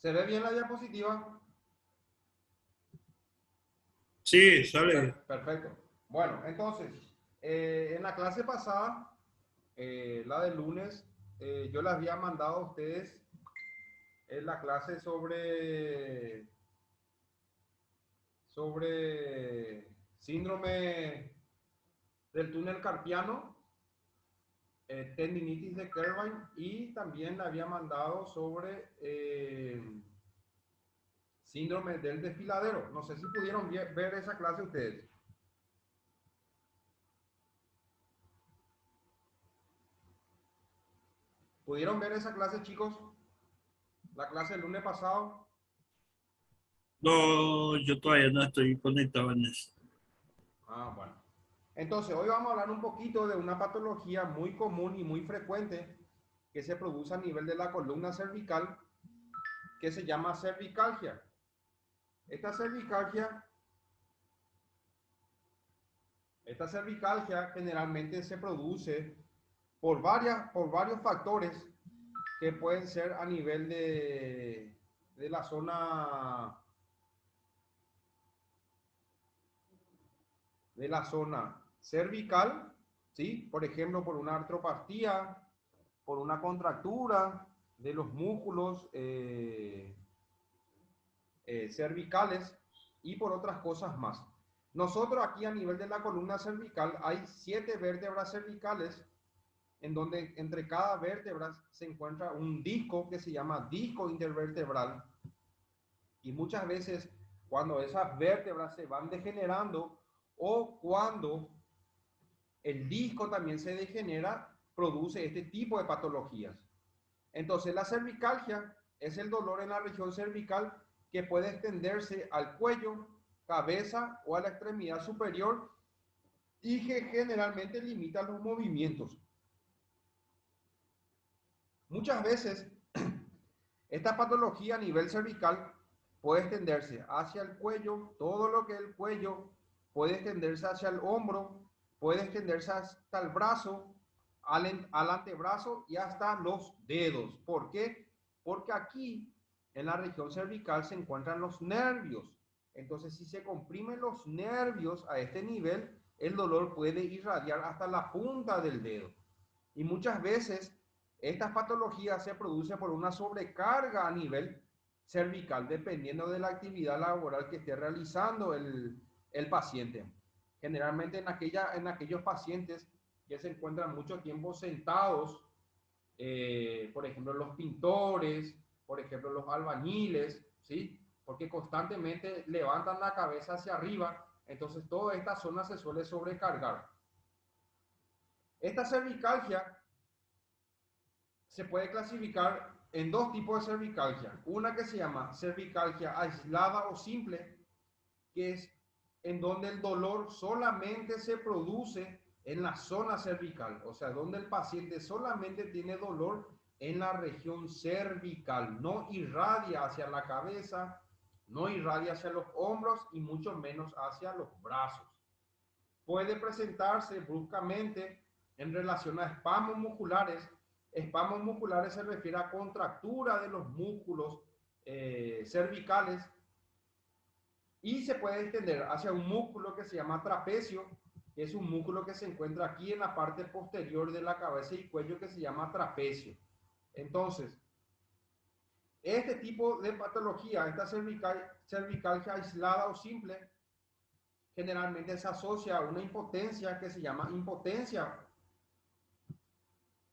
¿Se ve bien la diapositiva? Sí, sale bien. Perfecto. Bueno, entonces, en la clase pasada, la del lunes, yo les había mandado a ustedes la clase sobre síndrome del túnel carpiano, tendinitis de Kervin, y también le había mandado sobre síndrome del desfiladero. No sé si pudieron ver esa clase ustedes. ¿Pudieron ver esa clase, chicos? La clase del lunes pasado. No, yo todavía no estoy conectado en eso. Ah, bueno. Entonces, hoy vamos a hablar un poquito de una patología muy común y muy frecuente que se produce a nivel de la columna cervical, que se llama cervicalgia. Esta cervicalgia, esta cervicalgia generalmente se produce por varios factores que pueden ser a nivel de la zona cervical, ¿sí? Por ejemplo, por una artropastía, por una contractura de los músculos cervicales y por otras cosas más. Nosotros aquí a nivel de la columna cervical hay 7 vértebras cervicales en donde entre cada vértebra se encuentra un disco que se llama disco intervertebral, y muchas veces cuando esas vértebras se van degenerando o cuando el disco también se degenera, produce este tipo de patologías. Entonces, la cervicalgia es el dolor en la región cervical que puede extenderse al cuello, cabeza o a la extremidad superior y que generalmente limita los movimientos. Muchas veces, esta patología a nivel cervical puede extenderse hacia el cuello, todo lo que es el cuello, puede extenderse hacia el hombro, puede extenderse hasta el brazo, al antebrazo y hasta los dedos. ¿Por qué? Porque aquí en la región cervical se encuentran los nervios. Entonces, si se comprimen los nervios a este nivel, el dolor puede irradiar hasta la punta del dedo. Y muchas veces estas patologías se producen por una sobrecarga a nivel cervical, dependiendo de la actividad laboral que esté realizando el paciente. Generalmente en aquellos pacientes que se encuentran mucho tiempo sentados, por ejemplo los pintores, por ejemplo los albañiles, ¿sí? Porque constantemente levantan la cabeza hacia arriba, entonces toda esta zona se suele sobrecargar. Esta cervicalgia se puede clasificar en dos tipos de cervicalgia. Una que se llama cervicalgia aislada o simple, que es en donde el dolor solamente se produce en la zona cervical, o sea, donde el paciente solamente tiene dolor en la región cervical, no irradia hacia la cabeza, no irradia hacia los hombros y mucho menos hacia los brazos. Puede presentarse bruscamente en relación a espasmos musculares. Espasmos musculares se refiere a contractura de los músculos cervicales, y se puede extender hacia un músculo que se llama trapecio, que es un músculo que se encuentra aquí en la parte posterior de la cabeza y cuello, que se llama trapecio. Entonces, este tipo de patología, esta cervicalgia aislada o simple, generalmente se asocia a una impotencia que se llama impotencia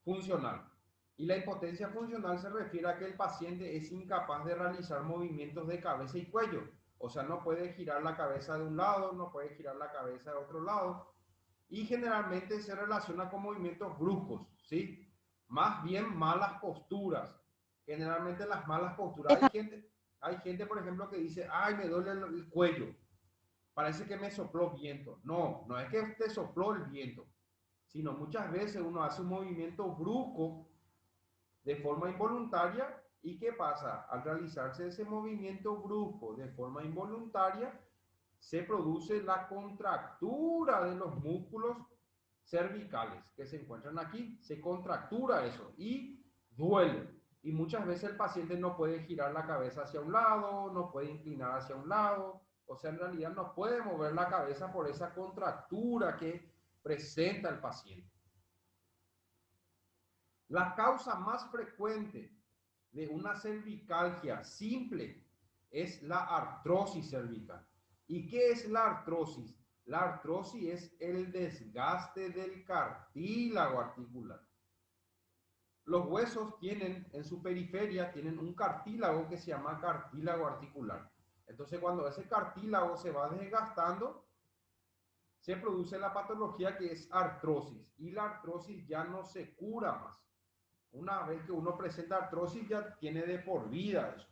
funcional. Y la impotencia funcional se refiere a que el paciente es incapaz de realizar movimientos de cabeza y cuello. O sea, no puede girar la cabeza de un lado, no puede girar la cabeza de otro lado. Y generalmente se relaciona con movimientos bruscos, ¿sí? Más bien malas posturas. Generalmente las malas posturas. Hay gente, por ejemplo, que dice, ay, me duele el cuello. Parece que me sopló viento. No, no es que te sopló el viento, sino muchas veces uno hace un movimiento brusco de forma involuntaria. ¿Y qué pasa? Al realizarse ese movimiento brusco de forma involuntaria, se produce la contractura de los músculos cervicales que se encuentran aquí. Se contractura eso y duele. Y muchas veces el paciente no puede girar la cabeza hacia un lado, no puede inclinar hacia un lado, o sea, en realidad no puede mover la cabeza por esa contractura que presenta el paciente. La causa más frecuente de una cervicalgia simple es la artrosis cervical. ¿Y qué es la artrosis? La artrosis es el desgaste del cartílago articular. Los huesos tienen en su periferia tienen un cartílago que se llama cartílago articular. Entonces, cuando ese cartílago se va desgastando, se produce la patología que es artrosis. Y la artrosis ya no se cura más. Una vez que uno presenta artrosis, ya tiene de por vida eso.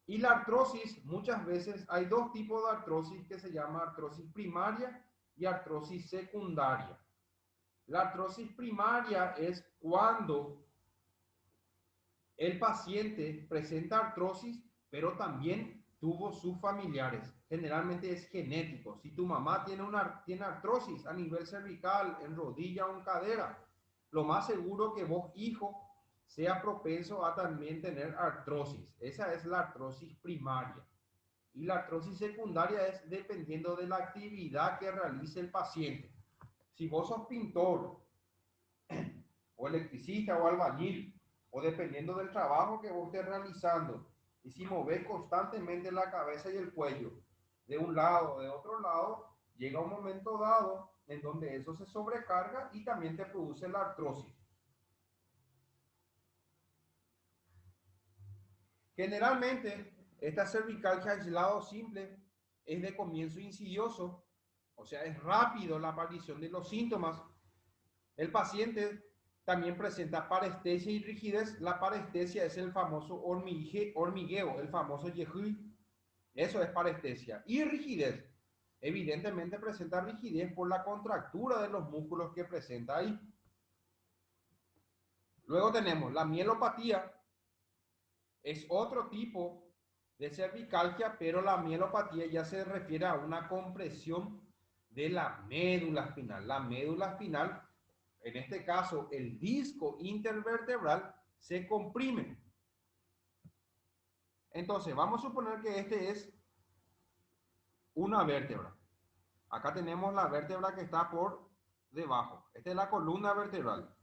Y la artrosis, muchas veces hay dos tipos de artrosis que se llama artrosis primaria y artrosis secundaria. La artrosis primaria es cuando el paciente presenta artrosis, pero también tuvo sus familiares. Generalmente es genético. Si tu mamá tiene artrosis a nivel cervical, en rodilla o en cadera, lo más seguro que vos, hijo, sea propenso a también tener artrosis. Esa es la artrosis primaria. Y la artrosis secundaria es dependiendo de la actividad que realice el paciente. Si vos sos pintor, o electricista, o albañil, o dependiendo del trabajo que vos estés realizando, y si movés constantemente la cabeza y el cuello de un lado o de otro lado, llega un momento dado en donde eso se sobrecarga y también te produce la artrosis. Generalmente, esta cervicalgia aislado simple es de comienzo insidioso, o sea, es rápido la aparición de los síntomas. El paciente también presenta parestesia y rigidez. La parestesia es el famoso hormigueo, el famoso yehui. Eso es parestesia. Y rigidez. Evidentemente presenta rigidez por la contractura de los músculos que presenta ahí. Luego tenemos la mielopatía. Es otro tipo de cervicalgia, pero la mielopatía ya se refiere a una compresión de la médula espinal. La médula espinal, en este caso el disco intervertebral, se comprime. Entonces, vamos a suponer que este es una vértebra. Acá tenemos la vértebra que está por debajo. Esta es la columna vertebral.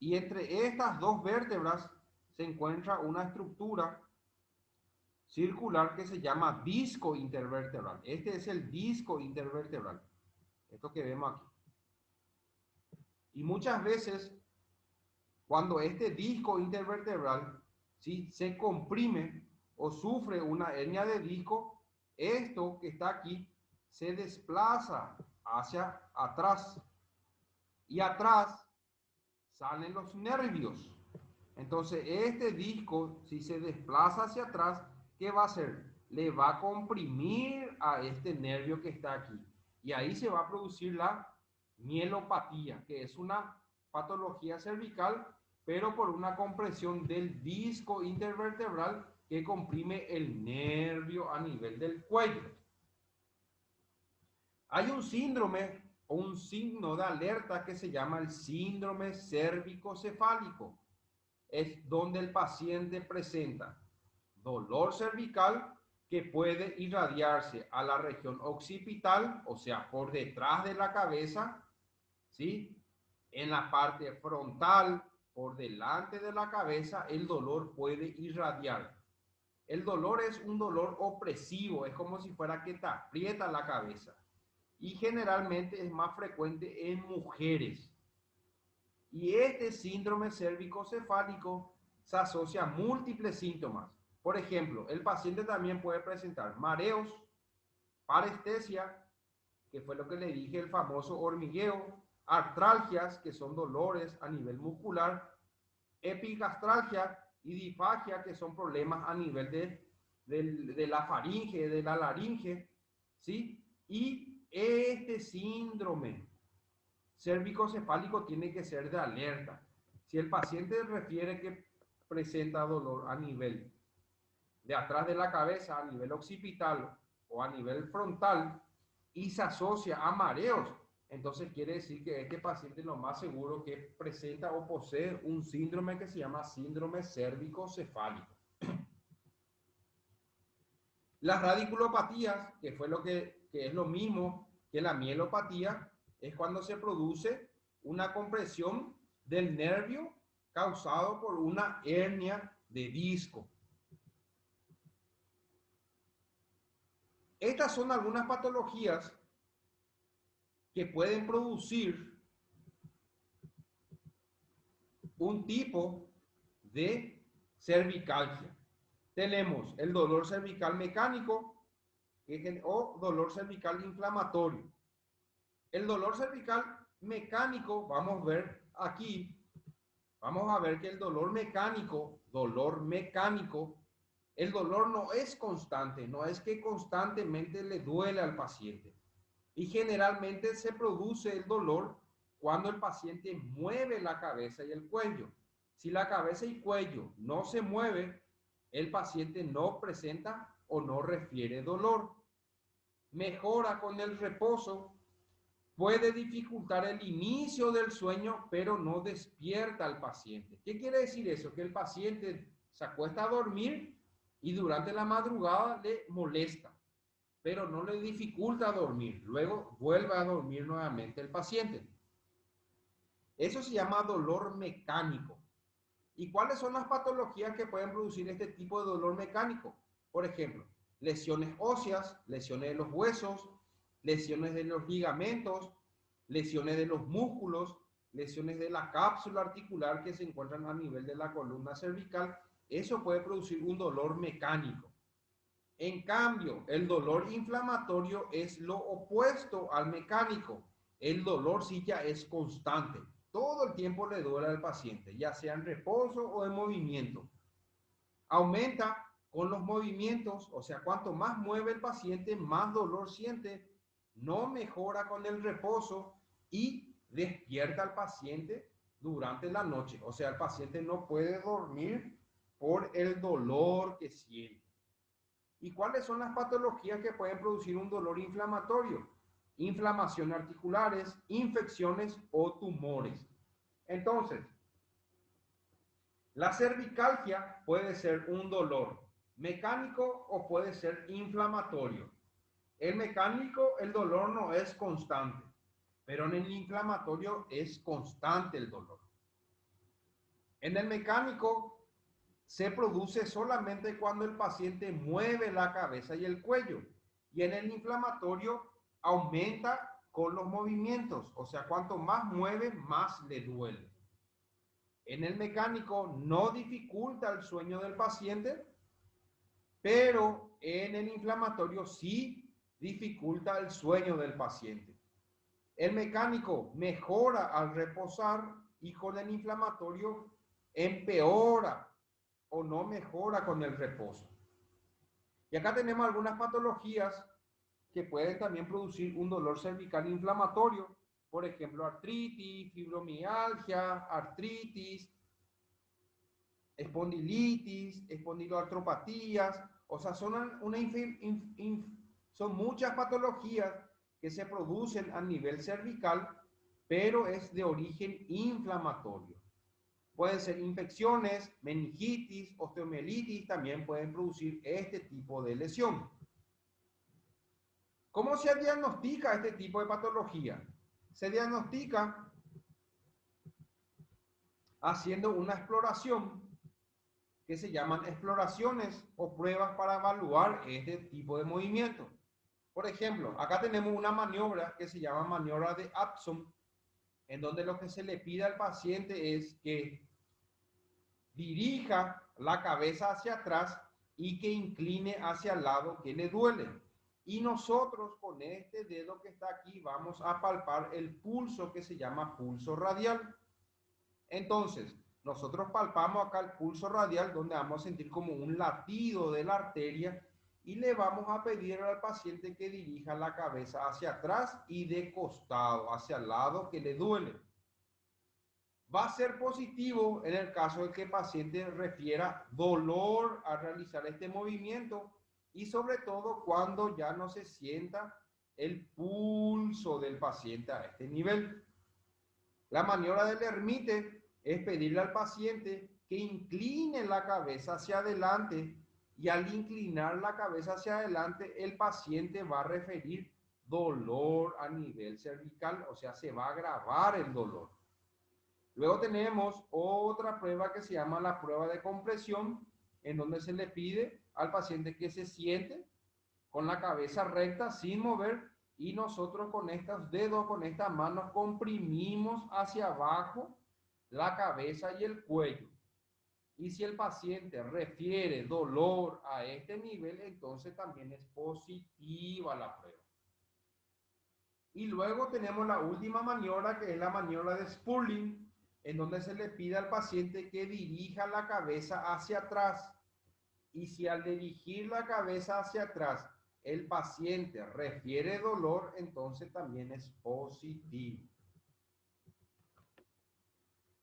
Y entre estas dos vértebras se encuentra una estructura circular que se llama disco intervertebral. Este es el disco intervertebral. Esto que vemos aquí. Y muchas veces, cuando este disco intervertebral, ¿sí?, se comprime o sufre una hernia de disco, esto que está aquí se desplaza hacia atrás. Y atrás salen los nervios. Entonces, este disco, si se desplaza hacia atrás, ¿qué va a hacer? Le va a comprimir a este nervio que está aquí. Y ahí se va a producir la mielopatía, que es una patología cervical, pero por una compresión del disco intervertebral que comprime el nervio a nivel del cuello. Hay un síndrome o un signo de alerta que se llama el síndrome cérvico-cefálico. Es donde el paciente presenta dolor cervical que puede irradiarse a la región occipital, o sea, por detrás de la cabeza, ¿sí? En la parte frontal, por delante de la cabeza, el dolor puede irradiar. El dolor es un dolor opresivo, es como si fuera que te aprieta la cabeza. Y generalmente es más frecuente en mujeres. Y este síndrome cérvico-cefálico se asocia a múltiples síntomas. Por ejemplo, el paciente también puede presentar mareos, parestesia, que fue lo que le dije, el famoso hormigueo, artralgias, que son dolores a nivel muscular, epigastralgia y disfagia, que son problemas a nivel de la faringe, de la laringe, ¿sí? Y este síndrome cérvico-cefálico tiene que ser de alerta. Si el paciente refiere que presenta dolor a nivel de atrás de la cabeza, a nivel occipital o a nivel frontal, y se asocia a mareos, entonces quiere decir que este paciente lo más seguro que presenta o posee un síndrome que se llama síndrome cérvico-cefálico. Las radiculopatías, que fue que es lo mismo que la mielopatía, es cuando se produce una compresión del nervio causado por una hernia de disco. Estas son algunas patologías que pueden producir un tipo de cervicalgia. Tenemos el dolor cervical mecánico o dolor cervical inflamatorio. El dolor cervical mecánico, vamos a ver aquí, vamos a ver que el dolor mecánico, el dolor no es constante, no es que constantemente le duele al paciente. Y generalmente se produce el dolor cuando el paciente mueve la cabeza y el cuello. Si la cabeza y cuello no se mueve, el paciente no presenta o no refiere dolor. Mejora con el reposo, puede dificultar el inicio del sueño, pero no despierta al paciente. ¿Qué quiere decir eso? Que el paciente se acuesta a dormir y durante la madrugada le molesta, pero no le dificulta dormir. Luego vuelve a dormir nuevamente el paciente. Eso se llama dolor mecánico. ¿Y cuáles son las patologías que pueden producir este tipo de dolor mecánico? Por ejemplo, lesiones óseas, lesiones de los huesos, lesiones de los ligamentos, lesiones de los músculos, lesiones de la cápsula articular que se encuentran a nivel de la columna cervical. Eso puede producir un dolor mecánico. En cambio, el dolor inflamatorio es lo opuesto al mecánico. El dolor sí ya es constante. Todo el tiempo le duele al paciente, ya sea en reposo o en movimiento. Aumenta con los movimientos, o sea, cuanto más mueve el paciente, más dolor siente. No mejora con el reposo y despierta al paciente durante la noche. O sea, el paciente no puede dormir por el dolor que siente. ¿Y cuáles son las patologías que pueden producir un dolor inflamatorio? Inflamaciones articulares, infecciones o tumores. Entonces, la cervicalgia puede ser un dolor mecánico o puede ser inflamatorio. El mecánico, el dolor no es constante, pero en el inflamatorio es constante el dolor. En el mecánico se produce solamente cuando el paciente mueve la cabeza y el cuello. Y en el inflamatorio aumenta con los movimientos. O sea, cuanto más mueve, más le duele. En el mecánico no dificulta el sueño del paciente, pero en el inflamatorio sí dificulta el sueño del paciente. El mecánico mejora al reposar y con el inflamatorio empeora o no mejora con el reposo. Y acá tenemos algunas patologías que pueden también producir un dolor cervical inflamatorio, por ejemplo, artritis, fibromialgia, artritis, espondilitis, espondiloartropatías, o sea, son muchas patologías que se producen a nivel cervical, pero es de origen inflamatorio. Pueden ser infecciones, meningitis, osteomielitis, también pueden producir este tipo de lesión. ¿Cómo se diagnostica este tipo de patología? Se diagnostica haciendo una exploración que se llaman exploraciones o pruebas para evaluar este tipo de movimiento. Por ejemplo, acá tenemos una maniobra que se llama maniobra de Abson, en donde lo que se le pide al paciente es que dirija la cabeza hacia atrás y que incline hacia el lado que le duele. Y nosotros con este dedo que está aquí vamos a palpar el pulso que se llama pulso radial. Entonces, nosotros palpamos acá el pulso radial donde vamos a sentir como un latido de la arteria y le vamos a pedir al paciente que dirija la cabeza hacia atrás y de costado, hacia el lado que le duele. Va a ser positivo en el caso de que el paciente refiera dolor al realizar este movimiento y sobre todo cuando ya no se sienta el pulso del paciente a este nivel. La maniobra del ermite es pedirle al paciente que incline la cabeza hacia adelante, y al inclinar la cabeza hacia adelante, el paciente va a referir dolor a nivel cervical, o sea, se va a agravar el dolor. Luego tenemos otra prueba que se llama la prueba de compresión, en donde se le pide al paciente que se siente con la cabeza recta sin mover, y nosotros con estos dedos, con estas manos, comprimimos hacia abajo la cabeza y el cuello. Y si el paciente refiere dolor a este nivel, entonces también es positiva la prueba. Y luego tenemos la última maniobra, que es la maniobra de Spurling, en donde se le pide al paciente que dirija la cabeza hacia atrás. Y si al dirigir la cabeza hacia atrás el paciente refiere dolor, entonces también es positivo.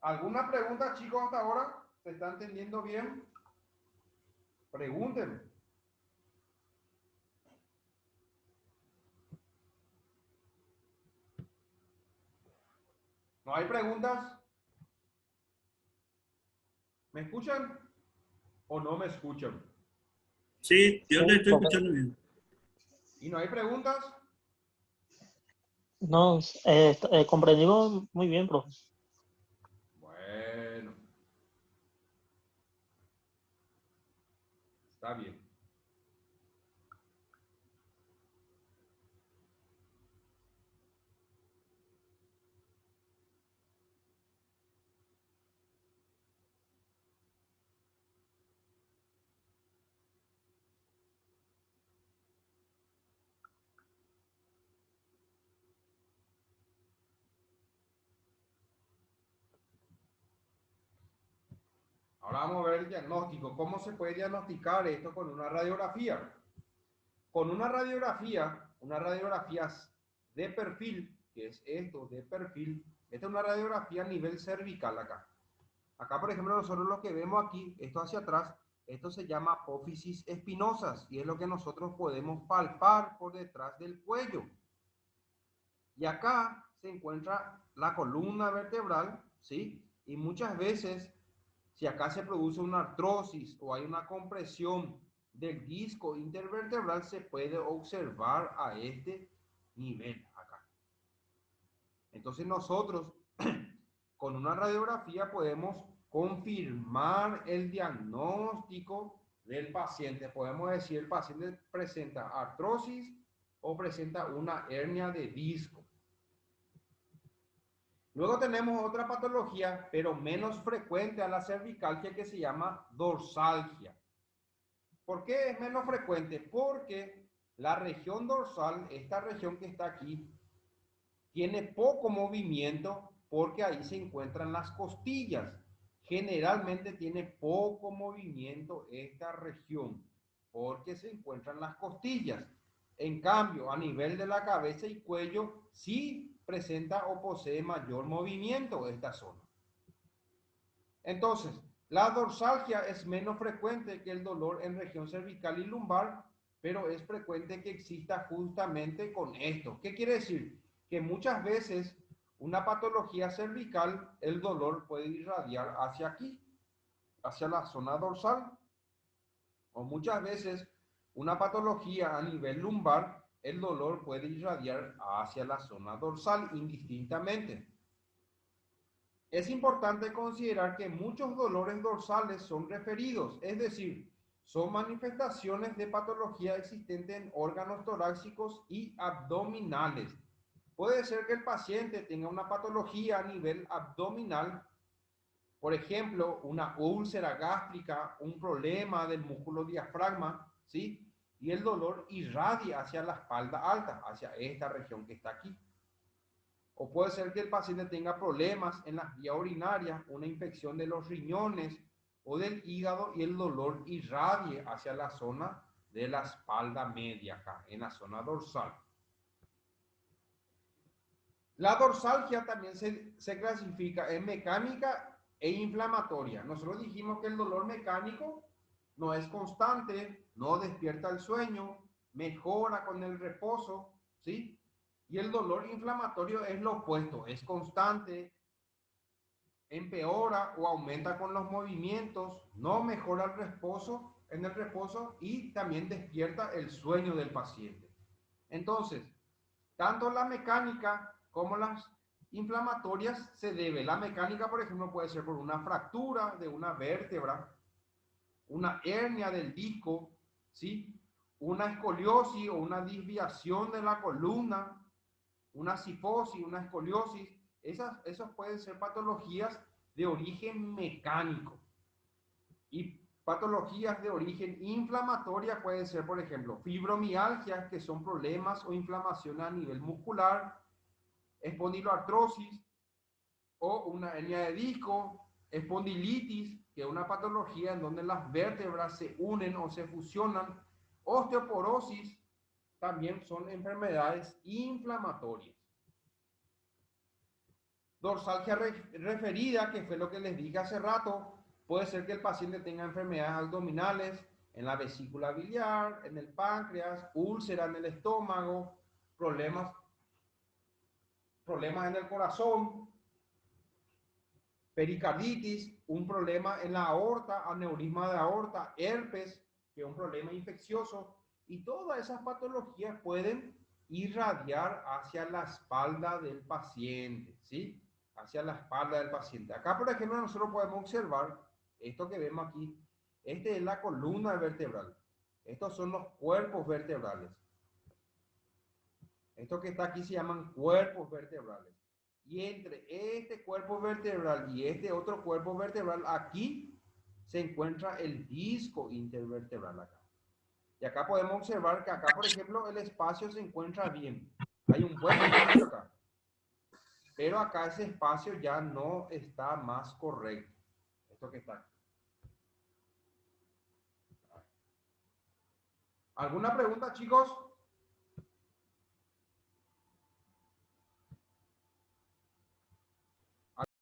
¿Alguna pregunta, chicos, hasta ahora? ¿Se está entendiendo bien? Pregúntenme. ¿No hay preguntas? ¿Me escuchan o no me escuchan? Sí, yo le Sí, estoy profe. escuchando bien. ¿Y no hay preguntas? No, comprendimos muy bien, profe. Bueno, está bien. Ahora vamos a ver el diagnóstico. ¿Cómo se puede diagnosticar esto con una radiografía? Con una radiografía de perfil, que es esto, de perfil, esta es una radiografía a nivel cervical acá. Acá, por ejemplo, nosotros lo que vemos aquí, esto hacia atrás, esto se llama apófisis espinosas, y es lo que nosotros podemos palpar por detrás del cuello. Y acá se encuentra la columna vertebral, ¿sí? Y muchas veces, si acá se produce una artrosis o hay una compresión del disco intervertebral, se puede observar a este nivel acá. Entonces nosotros con una radiografía podemos confirmar el diagnóstico del paciente. Podemos decir el paciente presenta artrosis o presenta una hernia de disco. Luego tenemos otra patología, pero menos frecuente a la cervicalgia, que se llama dorsalgia. ¿Por qué es menos frecuente? Porque la región dorsal, esta región que está aquí, tiene poco movimiento porque ahí se encuentran las costillas. Generalmente tiene poco movimiento esta región porque se encuentran las costillas. En cambio, a nivel de la cabeza y cuello, sí presenta o posee mayor movimiento esta zona. Entonces, la dorsalgia es menos frecuente que el dolor en región cervical y lumbar, pero es frecuente que exista justamente con esto. ¿Qué quiere decir? Que muchas veces una patología cervical, el dolor puede irradiar hacia aquí, hacia la zona dorsal, o muchas veces una patología a nivel lumbar, el dolor puede irradiar hacia la zona dorsal indistintamente. Es importante considerar que muchos dolores dorsales son referidos, es decir, son manifestaciones de patología existente en órganos torácicos y abdominales. Puede ser que el paciente tenga una patología a nivel abdominal, por ejemplo, una úlcera gástrica, un problema del músculo diafragma, ¿sí? Y el dolor irradia hacia la espalda alta, hacia esta región que está aquí. O puede ser que el paciente tenga problemas en las vías urinarias, una infección de los riñones o del hígado, y el dolor irradie hacia la zona de la espalda media acá, en la zona dorsal. La dorsalgia también se clasifica en mecánica e inflamatoria. Nosotros dijimos que el dolor mecánico no es constante, no despierta el sueño, mejora con el reposo, ¿sí? Y el dolor inflamatorio es lo opuesto, es constante, empeora o aumenta con los movimientos, no mejora el reposo, en el reposo y también despierta el sueño del paciente. Entonces, tanto la mecánica como las inflamatorias se debe. La mecánica, por ejemplo, puede ser por una fractura de una vértebra, una hernia del disco, ¿sí? Una escoliosis o una desviación de la columna, una cifosis, una escoliosis. Esas pueden ser patologías de origen mecánico. Y patologías de origen inflamatoria pueden ser, por ejemplo, fibromialgia, que son problemas o inflamación a nivel muscular, espondiloartrosis o una hernia de disco, espondilitis, que es una patología en donde las vértebras se unen o se fusionan, osteoporosis, también son enfermedades inflamatorias. Dorsalgia referida, que fue lo que les dije hace rato, puede ser que el paciente tenga enfermedades abdominales, en la vesícula biliar, en el páncreas, úlcera en el estómago, problemas en el corazón, pericarditis, un problema en la aorta, aneurisma de aorta, herpes, que es un problema infeccioso, y todas esas patologías pueden irradiar hacia la espalda del paciente, ¿sí? Hacia la espalda del paciente. Acá, por ejemplo, nosotros podemos observar esto que vemos aquí. Este es la columna vertebral. Estos son los cuerpos vertebrales. Esto que está aquí se llaman cuerpos vertebrales. Y entre este cuerpo vertebral y este otro cuerpo vertebral, aquí se encuentra el disco intervertebral acá. Y acá podemos observar que acá, por ejemplo, el espacio se encuentra bien. Hay un buen espacio acá. Pero acá ese espacio ya no está más correcto. Esto que está aquí. ¿Alguna pregunta, chicos?